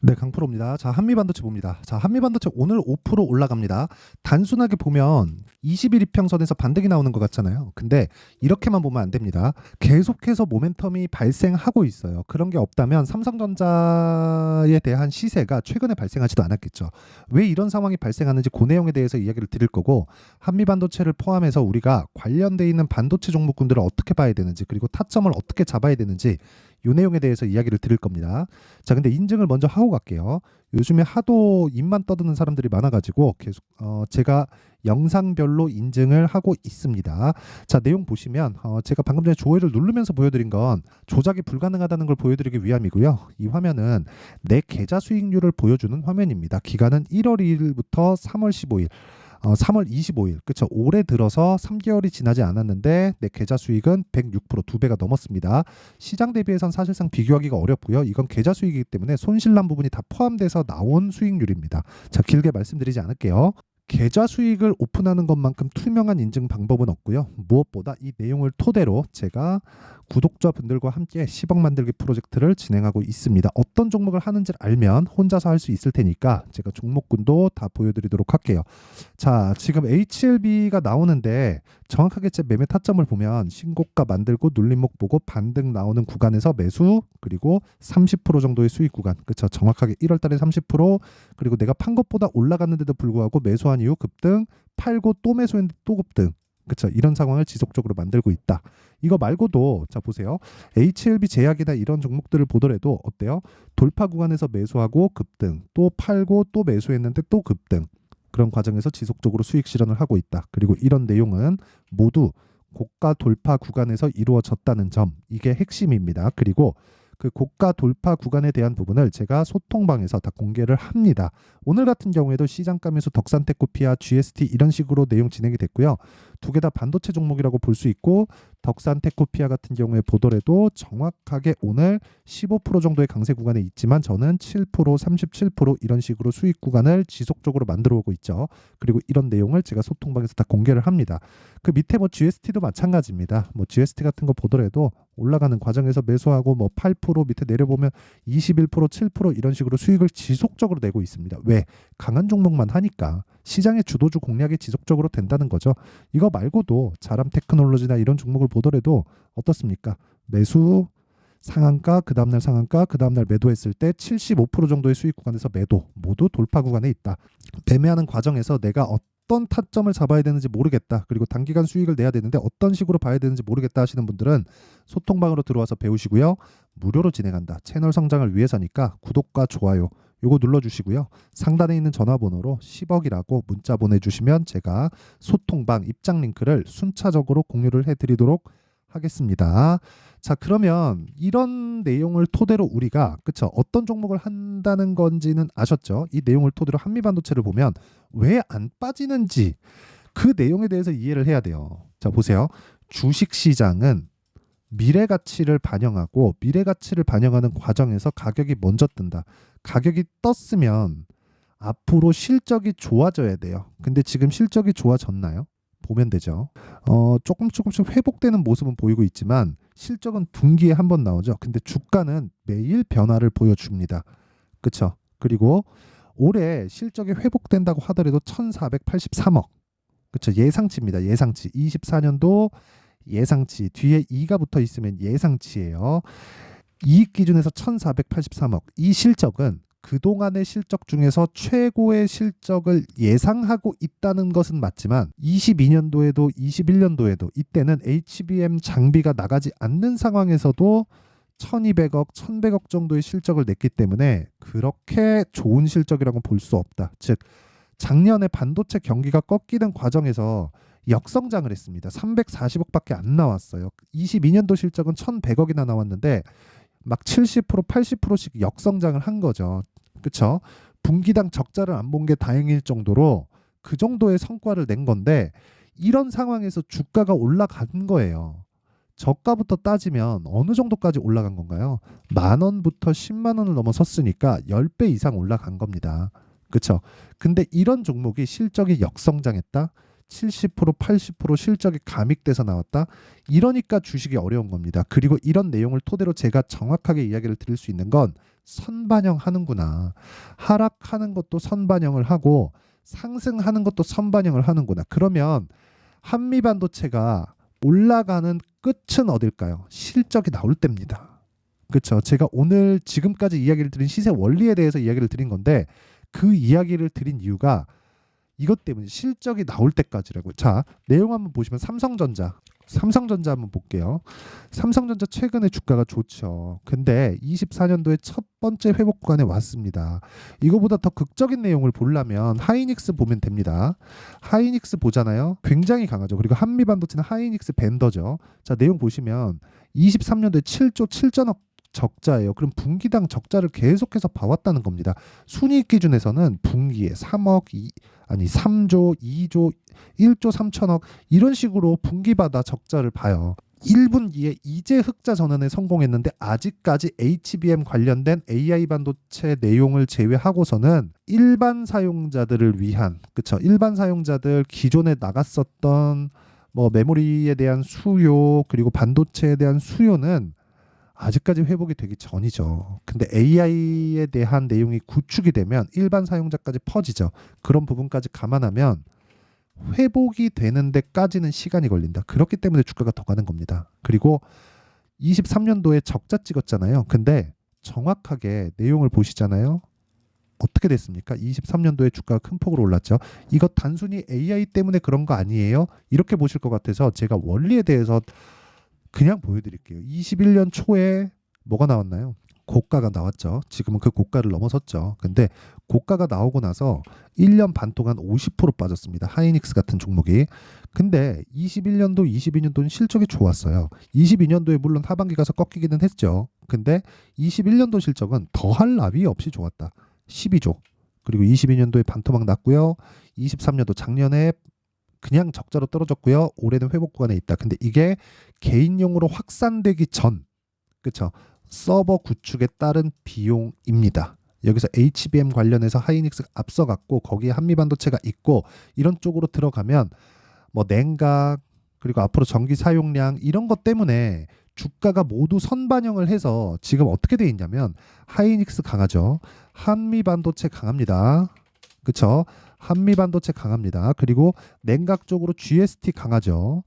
네, 강프로입니다. 자, 한미반도체 봅니다. 자, 한미반도체 오늘 5% 올라갑니다. 단순하게 보면 20일 이평선에서 반등이 나오는 것 같잖아요. 근데 이렇게만 보면 안 됩니다. 계속해서 모멘텀이 발생하고 있어요. 그런 게 없다면 삼성전자에 대한 시세가 최근에 발생하지도 않았겠죠. 왜 이런 상황이 발생하는지 그 내용에 대해서 이야기를 드릴 거고, 한미반도체를 포함해서 우리가 관련돼 있는 반도체 종목군들을 어떻게 봐야 되는지, 그리고 타점을 어떻게 잡아야 되는지 이 내용에 대해서 이야기를 드릴 겁니다. 자, 근데 인증을 먼저 하고 갈게요. 요즘에 하도 입만 떠드는 사람들이 많아가지고 계속 제가 영상별로 인증을 하고 있습니다. 자, 내용 보시면 제가 방금 전에 조회를 누르면서 보여드린 건 조작이 불가능하다는 걸 보여드리기 위함이고요. 이 화면은 내 계좌 수익률을 보여주는 화면입니다. 기간은 1월 2일부터 3월 15일. 3월 25일, 그쵸? 올해 들어서 3개월이 지나지 않았는데 내 계좌 수익은 106%, 2배가 넘었습니다. 시장 대비해선 사실상 비교하기가 어렵고요. 이건 계좌 수익이기 때문에 손실난 부분이 다 포함돼서 나온 수익률입니다. 자, 길게 말씀드리지 않을게요. 계좌 수익을 오픈하는 것만큼 투명한 인증 방법은 없고요. 무엇보다 이 내용을 토대로 제가 구독자분들과 함께 10억 만들기 프로젝트를 진행하고 있습니다. 어떤 종목을 하는지를 알면 혼자서 할 수 있을 테니까 제가 종목군도 다 보여드리도록 할게요. 자, 지금 HLB가 나오는데 정확하게 제 매매 타점을 보면 신고가 만들고 눌림목 보고 반등 나오는 구간에서 매수, 그리고 30% 정도의 수익 구간, 그쵸? 정확하게 1월 달에 30%, 그리고 내가 판 것보다 올라갔는데도 불구하고 매수한 이후 급등, 팔고 또 매수했는데 또 급등, 그쵸? 이런 상황을 지속적으로 만들고 있다. 이거 말고도 자 보세요. HLB 제약이나 이런 종목들을 보더라도 어때요? 돌파 구간에서 매수하고 급등, 또 팔고 또 매수했는데 또 급등, 그런 과정에서 지속적으로 수익 실현을 하고 있다. 그리고 이런 내용은 모두 고가 돌파 구간에서 이루어졌다는 점, 이게 핵심입니다. 그리고 그 고가 돌파 구간에 대한 부분을 제가 소통방에서 다 공개를 합니다. 오늘 같은 경우에도 시장가 매수 덕산테크피아, GST 이런 식으로 내용 진행이 됐고요. 두 개 다 반도체 종목이라고 볼 수 있고, 덕산테크피아 같은 경우에 보더라도 정확하게 오늘 15% 정도의 강세 구간에 있지만 저는 7%, 37% 이런 식으로 수익 구간을 지속적으로 만들어 오고 있죠. 그리고 이런 내용을 제가 소통방에서 다 공개를 합니다. 그 밑에 뭐 GST도 마찬가지입니다. 뭐 GST 같은 거 보더라도 올라가는 과정에서 매수하고 뭐 8% 밑에 내려보면 21%, 7% 이런 식으로 수익을 지속적으로 내고 있습니다. 왜? 강한 종목만 하니까 시장의 주도주 공략이 지속적으로 된다는 거죠. 이거 말고도 자람 테크놀로지나 이런 종목을 보더라도 어떻습니까? 매수, 상한가, 그 다음날 상한가, 그 다음날 매도했을 때 75% 정도의 수익 구간에서 매도, 모두 돌파 구간에 있다. 매매하는 과정에서 내가 어떤 타점을 잡아야 되는지 모르겠다. 그리고 단기간 수익을 내야 되는데 어떤 식으로 봐야 되는지 모르겠다 하시는 분들은 소통방으로 들어와서 배우시고요. 무료로 진행한다. 채널 성장을 위해서니까 구독과 좋아요 요거 눌러주시고요. 상단에 있는 전화번호로 10억이라고 문자 보내주시면 제가 소통방 입장 링크를 순차적으로 공유를 해드리도록 하겠습니다. 자, 그러면 이런 내용을 토대로 우리가 그쵸? 어떤 종목을 한다는 건지는 아셨죠? 이 내용을 토대로 한미반도체를 보면 왜 안 빠지는지 그 내용에 대해서 이해를 해야 돼요. 자, 보세요. 주식시장은 미래 가치를 반영하고 미래 가치를 반영하는 과정에서 가격이 먼저 뜬다. 가격이 떴으면 앞으로 실적이 좋아져야 돼요. 근데 지금 실적이 좋아졌나요? 보면 되죠. 조금씩 회복되는 모습은 보이고 있지만 실적은 분기에 한 번 나오죠. 근데 주가는 매일 변화를 보여줍니다. 그쵸? 그리고 올해 실적이 회복된다고 하더라도 1483억. 그쵸? 예상치입니다. 예상치. 24년도 예상치. 뒤에 2가 붙어 있으면 예상치예요. 이익 기준에서 1483억. 이 실적은 그동안의 실적 중에서 최고의 실적을 예상하고 있다는 것은 맞지만 22년도에도 21년도에도 이때는 HBM 장비가 나가지 않는 상황에서도 1200억, 1100억 정도의 실적을 냈기 때문에 그렇게 좋은 실적이라고 볼 수 없다. 즉 작년에 반도체 경기가 꺾이는 과정에서 역성장을 했습니다. 340억밖에 안 나왔어요. 22년도 실적은 1100억이나 나왔는데 막 70%, 80%씩 역성장을 한 거죠. 그쵸? 분기당 적자를 안 본 게 다행일 정도로 그 정도의 성과를 낸 건데 이런 상황에서 주가가 올라간 거예요. 저가부터 따지면 어느 정도까지 올라간 건가요? 10,000원부터 10만 원을 넘어섰으니까 10배 이상 올라간 겁니다. 그쵸? 근데 이런 종목이 실적이 역성장했다? 70%, 80% 실적이 감익돼서 나왔다. 이러니까 주식이 어려운 겁니다. 그리고 이런 내용을 토대로 제가 정확하게 이야기를 드릴 수 있는 건 선반영하는구나. 하락하는 것도 선반영을 하고 상승하는 것도 선반영을 하는구나. 그러면 한미반도체가 올라가는 끝은 어딜까요? 실적이 나올 때입니다. 그렇죠. 제가 오늘 지금까지 이야기를 드린 시세 원리에 대해서 이야기를 드린 건데 그 이야기를 드린 이유가 이것 때문에 실적이 나올 때까지라고. 자, 내용 한번 보시면 삼성전자 한번 볼게요. 삼성전자 최근에 주가가 좋죠. 근데 24년도에 첫 번째 회복 구간에 왔습니다. 이거보다 더 극적인 내용을 보려면 하이닉스 보면 됩니다. 하이닉스 보잖아요. 굉장히 강하죠. 그리고 한미반도체는 하이닉스 벤더죠. 자, 내용 보시면 23년도에 7조 7천억 적자예요. 그럼 분기당 적자를 계속해서 봐왔다는 겁니다. 순이익 기준에서는 분기에 3조, 2조, 1조 3천억 이런 식으로 분기마다 적자를 봐요. 1분기에 이제 흑자 전환에 성공했는데 아직까지 HBM 관련된 AI 반도체 내용을 제외하고서는 일반 사용자들을 위한, 그쵸? 일반 사용자들 기존에 나갔었던 뭐 메모리에 대한 수요 그리고 반도체에 대한 수요는 아직까지 회복이 되기 전이죠. 근데 AI에 대한 내용이 구축이 되면 일반 사용자까지 퍼지죠. 그런 부분까지 감안하면 회복이 되는 데까지는 시간이 걸린다. 그렇기 때문에 주가가 더 가는 겁니다. 그리고 23년도에 적자 찍었잖아요. 근데 정확하게 내용을 보시잖아요. 어떻게 됐습니까? 23년도에 주가가 큰 폭으로 올랐죠. 이거 단순히 AI 때문에 그런 거 아니에요? 이렇게 보실 것 같아서 제가 원리에 대해서 그냥 보여드릴게요. 21년 초에 뭐가 나왔나요? 고가가 나왔죠. 지금은 그 고가를 넘어섰죠. 근데 고가가 나오고 나서 1년 반 동안 50% 빠졌습니다. 하이닉스 같은 종목이. 근데 21년도, 22년도는 실적이 좋았어요. 22년도에 물론 하반기 가서 꺾이기는 했죠. 근데 21년도 실적은 더할 나위 없이 좋았다. 12조. 그리고 22년도에 반토막 났고요. 23년도 작년에 그냥 적자로 떨어졌고요. 올해는 회복 구간에 있다. 근데 이게 개인용으로 확산되기 전, 그렇죠? 서버 구축에 따른 비용입니다. 여기서 HBM 관련해서 하이닉스가 앞서갔고 거기에 한미반도체가 있고 이런 쪽으로 들어가면 뭐 냉각 그리고 앞으로 전기 사용량 이런 것 때문에 주가가 모두 선반영을 해서 지금 어떻게 돼 있냐면 하이닉스 강하죠. 한미반도체 강합니다. 그렇죠? 한미반도체 강합니다. 그리고 냉각 쪽으로 GST 강하죠.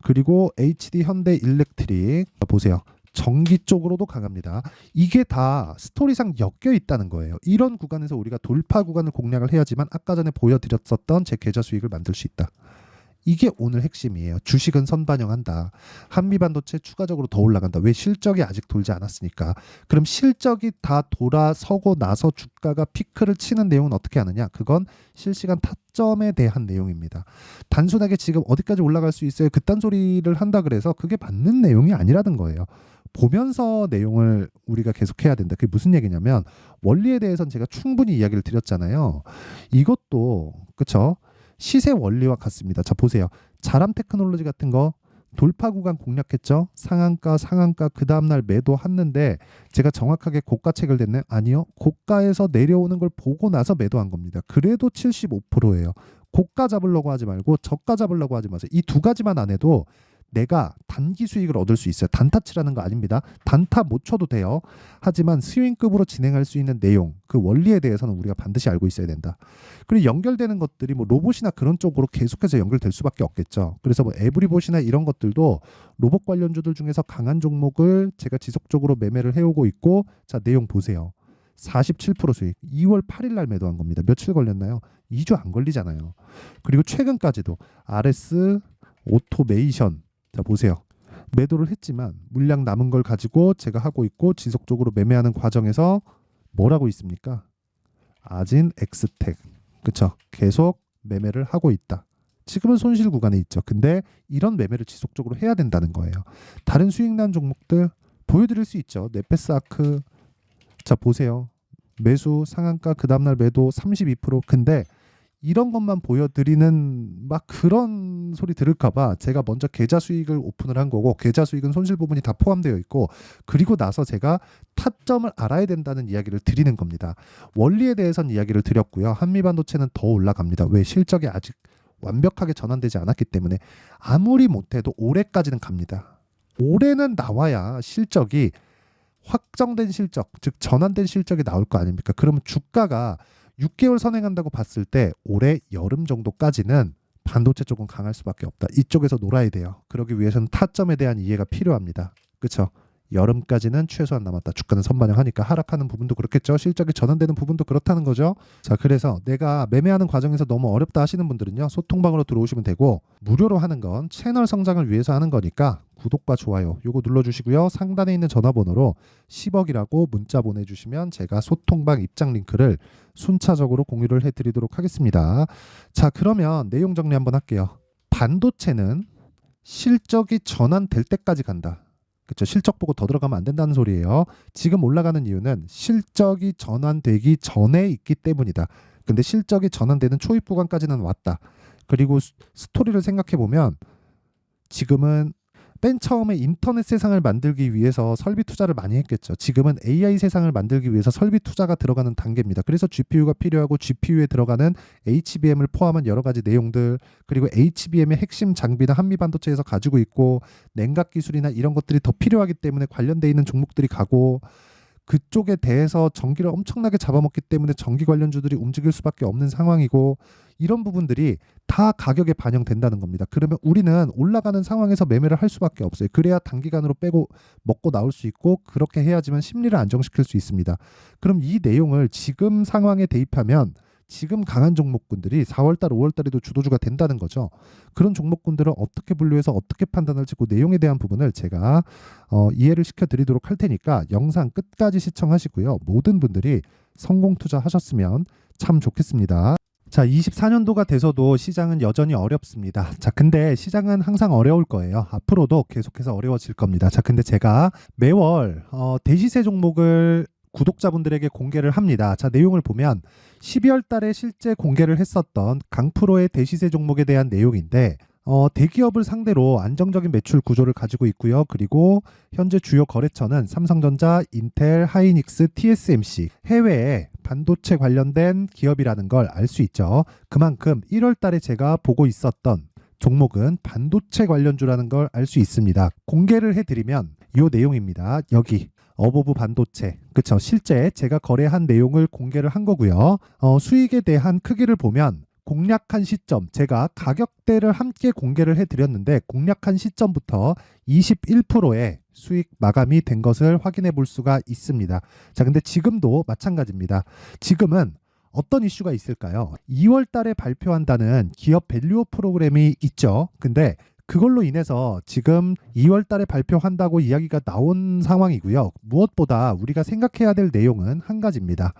그리고 HD 현대 일렉트릭 보세요. 전기 쪽으로도 강합니다. 이게 다 스토리상 엮여 있다는 거예요. 이런 구간에서 우리가 돌파 구간을 공략을 해야지만 아까 전에 보여드렸었던 제 계좌 수익을 만들 수 있다. 이게 오늘 핵심이에요. 주식은 선반영한다. 한미반도체 추가적으로 더 올라간다. 왜? 실적이 아직 돌지 않았으니까. 그럼 실적이 다 돌아서고 나서 주가가 피크를 치는 내용은 어떻게 하느냐? 그건 실시간 타점에 대한 내용입니다. 단순하게 지금 어디까지 올라갈 수 있어요? 그딴 소리를 한다 그래서 그게 맞는 내용이 아니라는 거예요. 보면서 내용을 우리가 계속해야 된다. 그게 무슨 얘기냐면 원리에 대해서는 제가 충분히 이야기를 드렸잖아요. 이것도 그쵸? 시세 원리와 같습니다. 자 보세요. 자람 테크놀로지 같은 거 돌파 구간 공략했죠. 상한가 그 다음날 매도했는데 제가 정확하게 고가 책을 냈나요? 아니요. 고가에서 내려오는 걸 보고 나서 매도한 겁니다. 그래도 75%예요. 고가 잡으려고 하지 말고 저가 잡으려고 하지 마세요. 이 두 가지만 안 해도 내가 단기 수익을 얻을 수 있어요. 단타 치라는 거 아닙니다. 단타 못 쳐도 돼요. 하지만 스윙급으로 진행할 수 있는 내용, 그 원리에 대해서는 우리가 반드시 알고 있어야 된다. 그리고 연결되는 것들이 뭐 로봇이나 그런 쪽으로 계속해서 연결될 수밖에 없겠죠. 그래서 뭐 에브리봇이나 이런 것들도 로봇 관련주들 중에서 강한 종목을 제가 지속적으로 매매를 해오고 있고, 자 내용 보세요. 47% 수익. 2월 8일 날 매도한 겁니다. 며칠 걸렸나요? 2주 안 걸리잖아요. 그리고 최근까지도 RS 오토메이션, 자 보세요. 매도를 했지만 물량 남은 걸 가지고 제가 하고 있고 지속적으로 매매하는 과정에서 뭘 하고 있습니까? 아진 엑스텍, 그쵸? 계속 매매를 하고 있다. 지금은 손실 구간에 있죠. 근데 이런 매매를 지속적으로 해야 된다는 거예요. 다른 수익 난 종목들 보여드릴 수 있죠. 네페스아크, 자 보세요. 매수 상한가 그 다음날 매도 32%. 근데 이런 것만 보여드리는 막 그런 소리 들을까봐 제가 먼저 계좌 수익을 오픈을 한 거고, 계좌 수익은 손실 부분이 다 포함되어 있고, 그리고 나서 제가 타점을 알아야 된다는 이야기를 드리는 겁니다. 원리에 대해서는 이야기를 드렸고요. 한미반도체는 더 올라갑니다. 왜? 실적이 아직 완벽하게 전환되지 않았기 때문에. 아무리 못해도 올해까지는 갑니다. 올해는 나와야 실적이 확정된 실적, 즉 전환된 실적이 나올 거 아닙니까? 그러면 주가가 6개월 선행한다고 봤을 때 올해 여름 정도까지는 반도체 쪽은 강할 수밖에 없다. 이쪽에서 놀아야 돼요. 그러기 위해서는 타점에 대한 이해가 필요합니다. 그렇죠? 여름까지는 최소한 남았다. 주가는 선반영하니까 하락하는 부분도 그렇겠죠. 실적이 전환되는 부분도 그렇다는 거죠. 자, 그래서 내가 매매하는 과정에서 너무 어렵다 하시는 분들은요, 소통방으로 들어오시면 되고, 무료로 하는 건 채널 성장을 위해서 하는 거니까 구독과 좋아요 요거 눌러주시고요. 상단에 있는 전화번호로 10억이라고 문자 보내주시면 제가 소통방 입장 링크를 순차적으로 공유를 해드리도록 하겠습니다. 자, 그러면 내용 정리 한번 할게요. 반도체는 실적이 전환될 때까지 간다. 그렇죠. 실적 보고 더 들어가면 안 된다는 소리예요. 지금 올라가는 이유는 실적이 전환되기 전에 있기 때문이다. 근데 실적이 전환되는 초입 구간까지는 왔다. 그리고 스토리를 생각해 보면 지금은 맨 처음에 인터넷 세상을 만들기 위해서 설비 투자를 많이 했겠죠. 지금은 AI 세상을 만들기 위해서 설비 투자가 들어가는 단계입니다. 그래서 GPU가 필요하고 GPU에 들어가는 HBM을 포함한 여러 가지 내용들, 그리고 HBM의 핵심 장비는 한미반도체에서 가지고 있고 냉각 기술이나 이런 것들이 더 필요하기 때문에 관련돼 있는 종목들이 가고, 그쪽에 대해서 전기를 엄청나게 잡아먹기 때문에 전기 관련주들이 움직일 수밖에 없는 상황이고, 이런 부분들이 다 가격에 반영된다는 겁니다. 그러면 우리는 올라가는 상황에서 매매를 할 수밖에 없어요. 그래야 단기간으로 빼고 먹고 나올 수 있고, 그렇게 해야지만 심리를 안정시킬 수 있습니다. 그럼 이 내용을 지금 상황에 대입하면 지금 강한 종목군들이 4월달, 5월달에도 주도주가 된다는 거죠. 그런 종목군들을 어떻게 분류해서 어떻게 판단할지 그 내용에 대한 부분을 제가 이해를 시켜드리도록 할 테니까 영상 끝까지 시청하시고요. 모든 분들이 성공 투자하셨으면 참 좋겠습니다. 자, 24년도가 돼서도 시장은 여전히 어렵습니다. 자, 근데 시장은 항상 어려울 거예요. 앞으로도 계속해서 어려워질 겁니다. 자, 근데 제가 매월 대시세 종목을 구독자분들에게 공개를 합니다. 자, 내용을 보면 12월 달에 실제 공개를 했었던 강프로의 대시세 종목에 대한 내용인데, 대기업을 상대로 안정적인 매출 구조를 가지고 있고요. 그리고 현재 주요 거래처는 삼성전자, 인텔, 하이닉스, TSMC, 해외에 반도체 관련된 기업이라는 걸 알 수 있죠. 그만큼 1월 달에 제가 보고 있었던 종목은 반도체 관련주라는 걸 알 수 있습니다. 공개를 해드리면 이 내용입니다. 여기 어보브 반도체, 그쵸? 실제 제가 거래한 내용을 공개를 한 거고요. 수익에 대한 크기를 보면 공략한 시점, 제가 가격대를 함께 공개를 해드렸는데 공략한 시점부터 21%의 수익 마감이 된 것을 확인해 볼 수가 있습니다. 자, 근데 지금도 마찬가지입니다. 지금은 어떤 이슈가 있을까요? 2월 달에 발표한다는 기업 밸류업 프로그램이 있죠. 근데 그걸로 인해서 지금 2월 달에 발표한다고 이야기가 나온 상황이고요. 무엇보다 우리가 생각해야 될 내용은 한 가지입니다.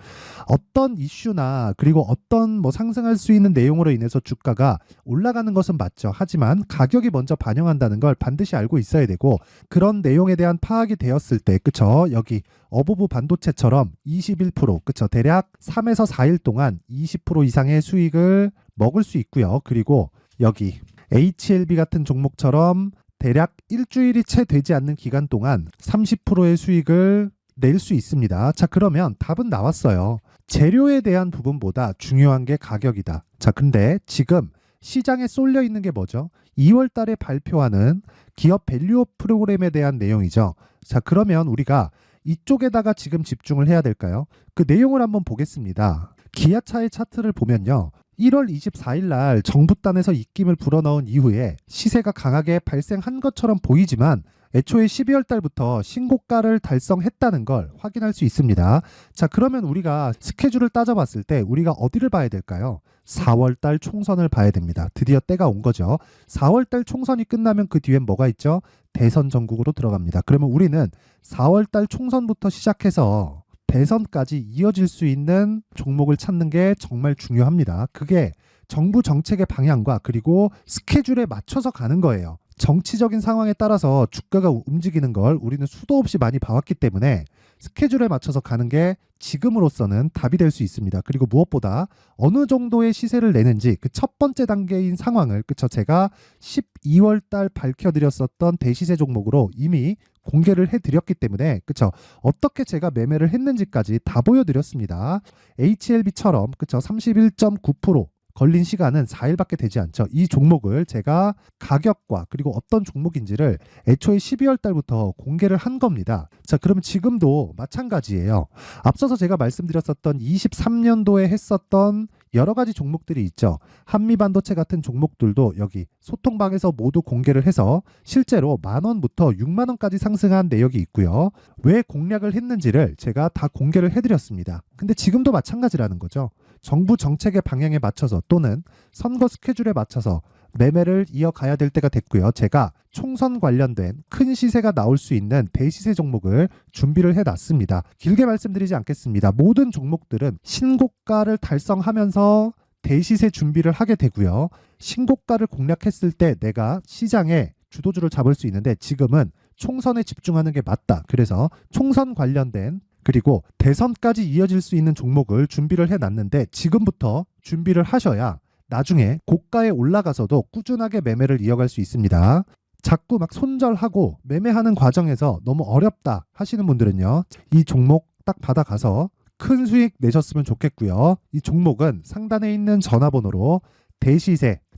어떤 이슈나 그리고 어떤 상승할 수 있는 내용으로 인해서 주가가 올라가는 것은 맞죠. 하지만 가격이 먼저 반영한다는 걸 반드시 알고 있어야 되고, 그런 내용에 대한 파악이 되었을 때, 그쵸? 여기 어보브 반도체처럼 21%, 그쵸? 대략 3에서 4일 동안 20% 이상의 수익을 먹을 수 있고요. 그리고 여기 HLB 같은 종목처럼 대략 일주일이 채 되지 않는 기간 동안 30%의 수익을 낼 수 있습니다. 자, 그러면 답은 나왔어요. 재료에 대한 부분보다 중요한 게 가격이다. 자, 근데 지금 시장에 쏠려 있는 게 뭐죠? 2월 달에 발표하는 기업 밸류업 프로그램에 대한 내용이죠. 자, 그러면 우리가 이쪽에다가 지금 집중을 해야 될까요? 그 내용을 한번 보겠습니다. 기아차의 차트를 보면요. 1월 24일 날 정부단에서 입김을 불어넣은 이후에 시세가 강하게 발생한 것처럼 보이지만 애초에 12월 달부터 신고가를 달성했다는 걸 확인할 수 있습니다. 자, 그러면 우리가 스케줄을 따져봤을 때 우리가 어디를 봐야 될까요? 4월 달 총선을 봐야 됩니다. 드디어 때가 온 거죠. 4월 달 총선이 끝나면 그 뒤엔 뭐가 있죠? 대선 전국으로 들어갑니다. 그러면 우리는 4월 달 총선부터 시작해서 대선까지 이어질 수 있는 종목을 찾는 게 정말 중요합니다. 그게 정부 정책의 방향과 그리고 스케줄에 맞춰서 가는 거예요. 정치적인 상황에 따라서 주가가 움직이는 걸 우리는 수도 없이 많이 봐왔기 때문에 스케줄에 맞춰서 가는 게 지금으로서는 답이 될 수 있습니다. 그리고 무엇보다 어느 정도의 시세를 내는지 그 첫 번째 단계인 상황을, 그쵸? 제가 12월 달 밝혀드렸었던 대시세 종목으로 이미 공개를 해드렸기 때문에, 그쵸? 어떻게 제가 매매를 했는지까지 다 보여드렸습니다. HLB처럼, 그쵸? 31.9%, 걸린 시간은 4일밖에 되지 않죠. 이 종목을 제가 가격과 그리고 어떤 종목인지를 애초에 12월 달부터 공개를 한 겁니다. 자, 그러면 지금도 마찬가지예요. 앞서서 제가 말씀드렸었던 23년도에 했었던 여러 가지 종목들이 있죠. 한미반도체 같은 종목들도 여기 소통방에서 모두 공개를 해서 실제로 10,000원부터 60,000원까지 상승한 내역이 있고요. 왜 공략을 했는지를 제가 다 공개를 해드렸습니다. 근데 지금도 마찬가지라는 거죠. 정부 정책의 방향에 맞춰서 또는 선거 스케줄에 맞춰서 매매를 이어가야 될 때가 됐고요. 제가 총선 관련된 큰 시세가 나올 수 있는 대시세 종목을 준비를 해놨습니다. 길게 말씀드리지 않겠습니다. 모든 종목들은 신고가를 달성하면서 대시세 준비를 하게 되고요. 신고가를 공략했을 때 내가 시장에 주도주를 잡을 수 있는데 지금은 총선에 집중하는 게 맞다. 그래서 총선 관련된 그리고 대선까지 이어질 수 있는 종목을 준비를 해놨는데 지금부터 준비를 하셔야 나중에 고가에 올라가서도 꾸준하게 매매를 이어갈 수 있습니다. 자꾸 막 손절하고 매매하는 과정에서 너무 어렵다 하시는 분들은요. 이 종목 딱 받아가서 큰 수익 내셨으면 좋겠고요. 이 종목은 상단에 있는 전화번호로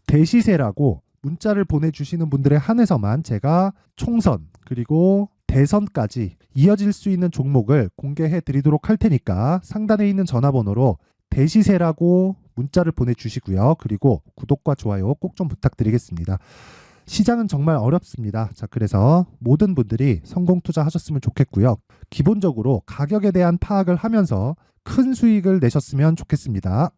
대시세라고 문자를 보내주시는 분들에 한해서만 제가 총선 그리고 대선까지 이어질 수 있는 종목을 공개해 드리도록 할 테니까 상단에 있는 전화번호로 대시세라고 문자를 보내주시고요. 그리고 구독과 좋아요 꼭 좀 부탁드리겠습니다. 시장은 정말 어렵습니다. 자, 그래서 모든 분들이 성공 투자하셨으면 좋겠고요. 기본적으로 가격에 대한 파악을 하면서 큰 수익을 내셨으면 좋겠습니다.